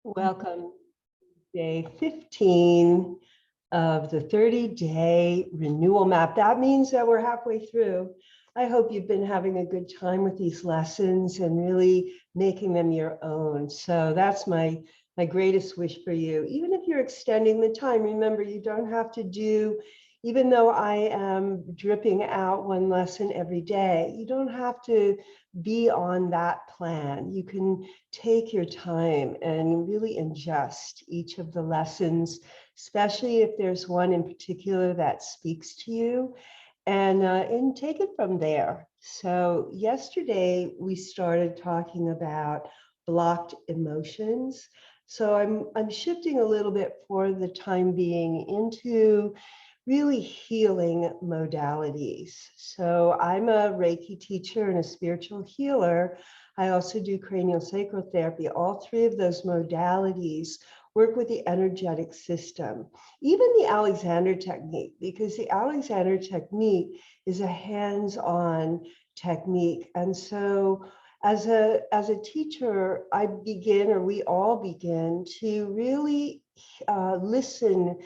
Welcome, day 15 of the 30-day renewal map. That means that we're halfway through. I hope you've been having a good time with these lessons and really making them your own. So that's my greatest wish for you. Even if you're extending the time, remember, you don't have to do, even though I am dripping out one lesson every day, you don't have to be on that plan. You can take your time and really ingest each of the lessons, especially if there's one in particular that speaks to you, and take it from there. So yesterday we started talking about blocked emotions. So I'm shifting a little bit for the time being into really healing modalities. So I'm a Reiki teacher and a spiritual healer. I also do cranial sacral therapy. All three of those modalities work with the energetic system, even the Alexander technique, because the Alexander technique is a hands-on technique. And so as a teacher, I begin, or we all begin, to really listen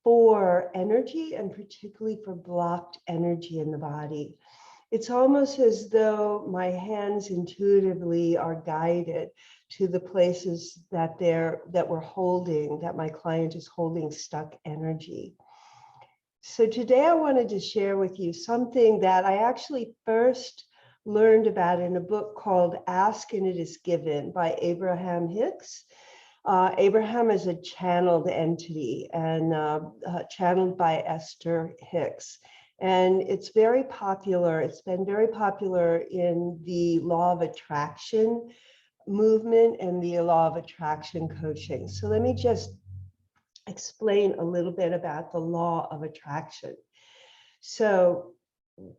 for energy, and particularly for blocked energy in the body. It's almost as though my hands intuitively are guided to the places that we're holding, that my client is holding stuck energy. So today I wanted to share with you something that I actually first learned about in a book called Ask and It Is Given by Abraham Hicks. Abraham is a channeled entity and channeled by Esther Hicks. And it's very popular. It's been very popular in the law of attraction movement and the law of attraction coaching. So let me just explain a little bit about the law of attraction. So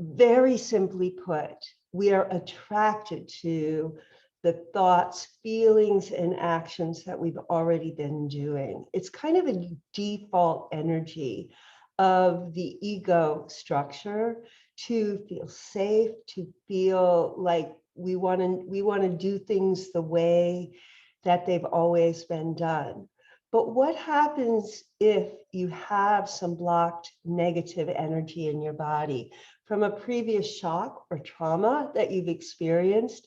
very simply put, we are attracted to the thoughts, feelings, and actions that we've already been doing. It's kind of a default energy of the ego structure to feel safe, to feel like we want to do things the way that they've always been done. But what happens if you have some blocked negative energy in your body from a previous shock or trauma that you've experienced?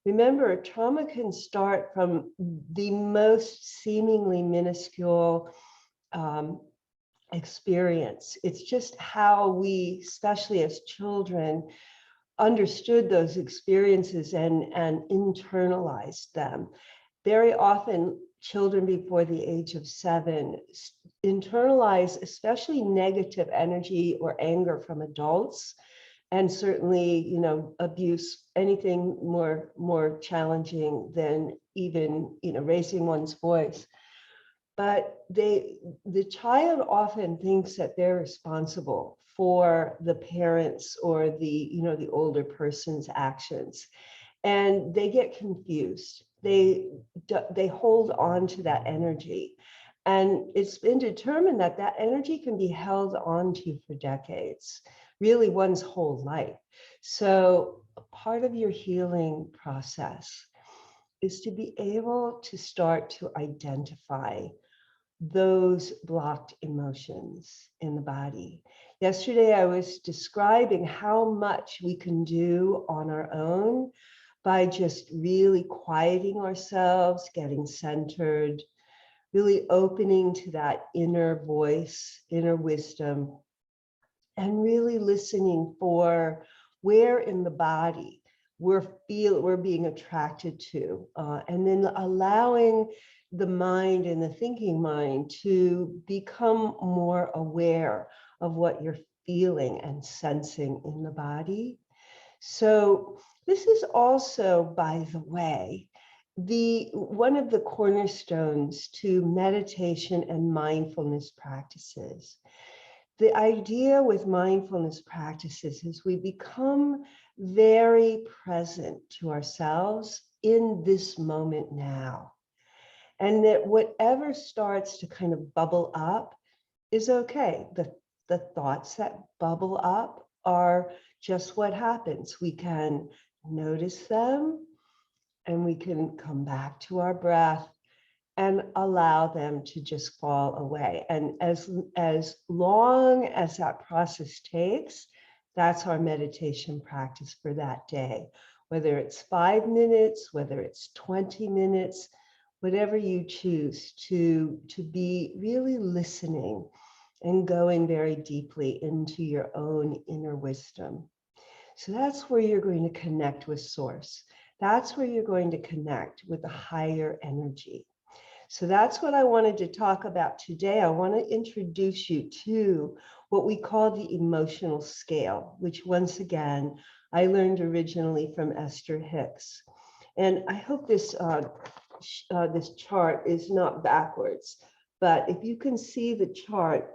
Remember, trauma can start from the most seemingly minuscule experience. It's just how we, especially as children, understood those experiences and internalized them. Very often, children before the age of 7 internalize especially negative energy or anger from adults, and certainly, abuse, anything more challenging than even, raising one's voice. But the child often thinks that they're responsible for the parents or the older person's actions, and they get confused. They hold on to that energy, and it's been determined that that energy can be held on to for decades, really one's whole life. So part of your healing process is to be able to start to identify those blocked emotions in the body. Yesterday, I was describing how much we can do on our own by just really quieting ourselves, getting centered, really opening to that inner voice, inner wisdom, and really listening for where in the body we're being attracted to, and then allowing the mind and the thinking mind to become more aware of what you're feeling and sensing in the body. So this is also, by the way, one of the cornerstones to meditation and mindfulness practices. The idea with mindfulness practices is we become very present to ourselves in this moment now. And that whatever starts to kind of bubble up is okay. The thoughts that bubble up are just what happens. We can notice them and we can come back to our breath and allow them to just fall away. And as long as that process takes, that's our meditation practice for that day. Whether it's 5 minutes, whether it's 20 minutes, whatever you choose to be really listening and going very deeply into your own inner wisdom. So that's where you're going to connect with source. That's where you're going to connect with the higher energy. So that's what I wanted to talk about today. I want to introduce you to what we call the emotional scale, which once again, I learned originally from Esther Hicks. And I hope this, this chart is not backwards, but if you can see the chart,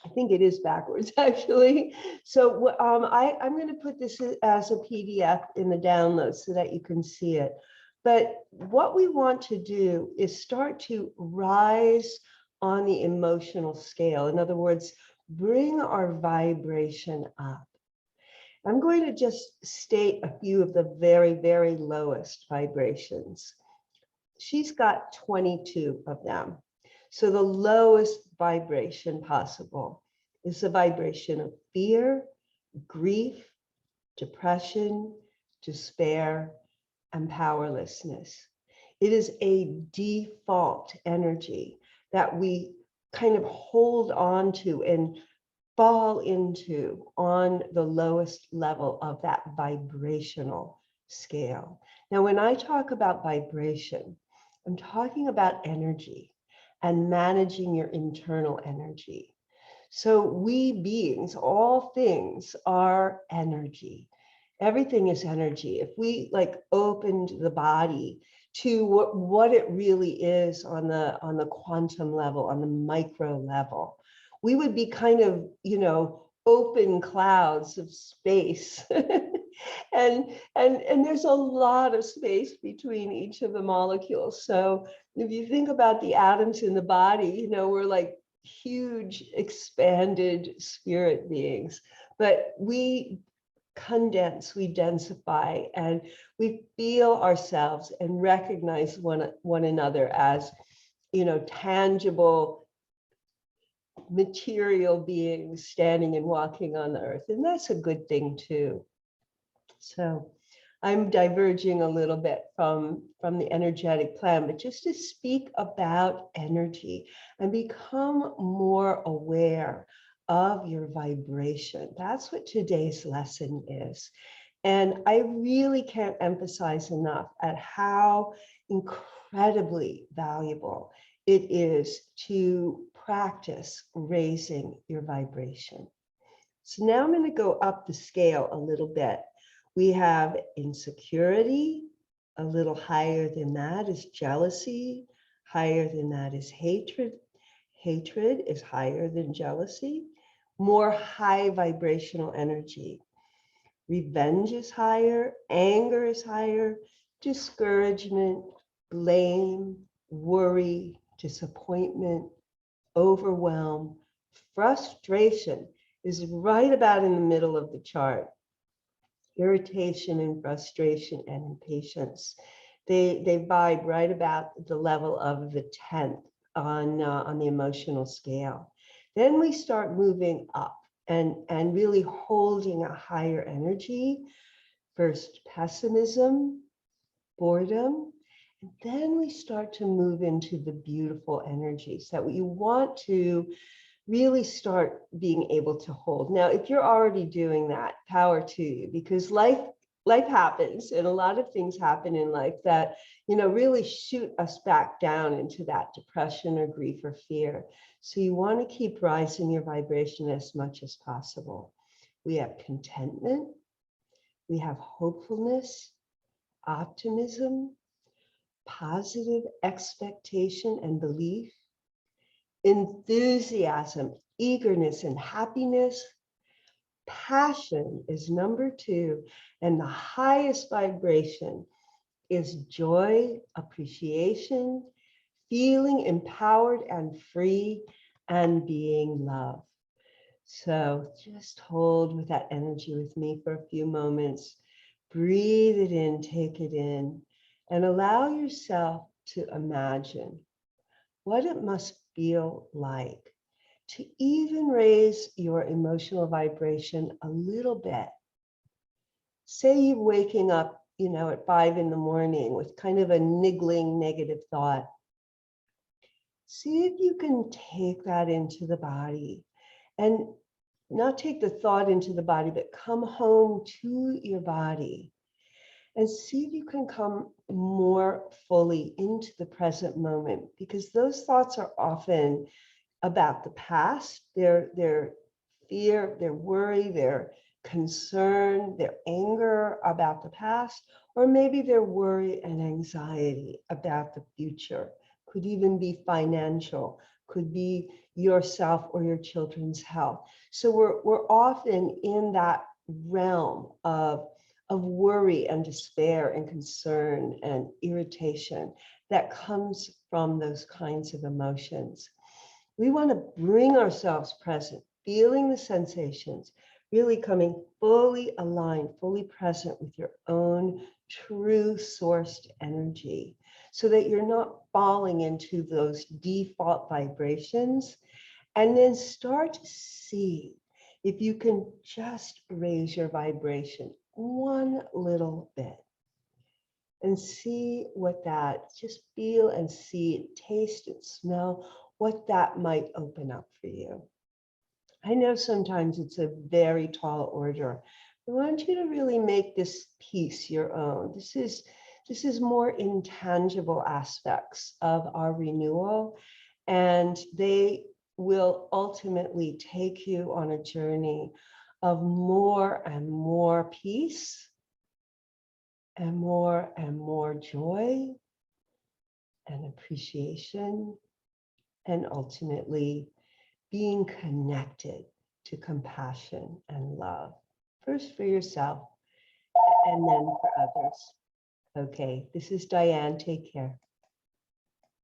I think it is backwards actually. So I'm going to put this as a PDF in the download so that you can see it. But what we want to do is start to rise on the emotional scale. In other words, bring our vibration up. I'm going to just state a few of the very, very lowest vibrations. She's got 22 of them. So the lowest vibration possible is the vibration of fear, grief, depression, despair, and powerlessness. It is a default energy that we kind of hold on to and fall into on the lowest level of that vibrational scale. Now, when I talk about vibration, I'm talking about energy and managing your internal energy. So we beings, all things are energy. Everything is energy. If we like opened the body to what it really is on the quantum level, on the micro level, we would be kind of, open clouds of space. And there's a lot of space between each of the molecules. So if you think about the atoms in the body, we're like huge expanded spirit beings, but we condense, we densify, and we feel ourselves and recognize one another as, tangible material beings standing and walking on the earth. And that's a good thing too. So I'm diverging a little bit from the energetic plan, but just to speak about energy and become more aware of your vibration. That's what today's lesson is. And I really can't emphasize enough at how incredibly valuable it is to practice raising your vibration. So now I'm going to go up the scale a little bit. We have insecurity. A little higher than that is jealousy. Higher than that is hatred. Hatred is higher than jealousy. More high vibrational energy. Revenge is higher. Anger is higher. Discouragement, blame, worry, disappointment, overwhelm, frustration is right about in the middle of the chart. Irritation and frustration and impatience. They vibe right about the level of the 10th on the emotional scale. Then we start moving up and really holding a higher energy. First, pessimism, boredom, and then we start to move into the beautiful energies that we want to really start being able to hold. Now, if you're already doing that, power to you, because life happens and a lot of things happen in life that, really shoot us back down into that depression or grief or fear. So you want to keep rising your vibration as much as possible. We have contentment, we have hopefulness, optimism, positive expectation and belief, enthusiasm, eagerness, and happiness. Passion is number 2, and the highest vibration is joy, appreciation, feeling empowered and free, and being love. So just hold with that energy with me for a few moments. Breathe it in, take it in, and allow yourself to imagine what it must feel like to even raise your emotional vibration a little bit. Say you're waking up, at 5 in the morning with kind of a niggling negative thought. See if you can take that into the body and not take the thought into the body, but come home to your body and see if you can come more fully into the present moment, because those thoughts are often about the past, their fear, their worry, their concern, their anger about the past, or maybe their worry and anxiety about the future. Could even be financial, could be yourself or your children's health. So we're often in that realm of worry and despair and concern and irritation that comes from those kinds of emotions. We want to bring ourselves present, feeling the sensations, really coming fully aligned, fully present with your own true sourced energy, so that you're not falling into those default vibrations. And then start to see if you can just raise your vibration one little bit and see what that, just feel and see, taste and smell what that might open up for you. I know sometimes it's a very tall order. I want you to really make this piece your own. This is more intangible aspects of our renewal, and they will ultimately take you on a journey of more and more peace and more joy and appreciation, and ultimately being connected to compassion and love, first for yourself and then for others. Okay, this is Diane. Take care.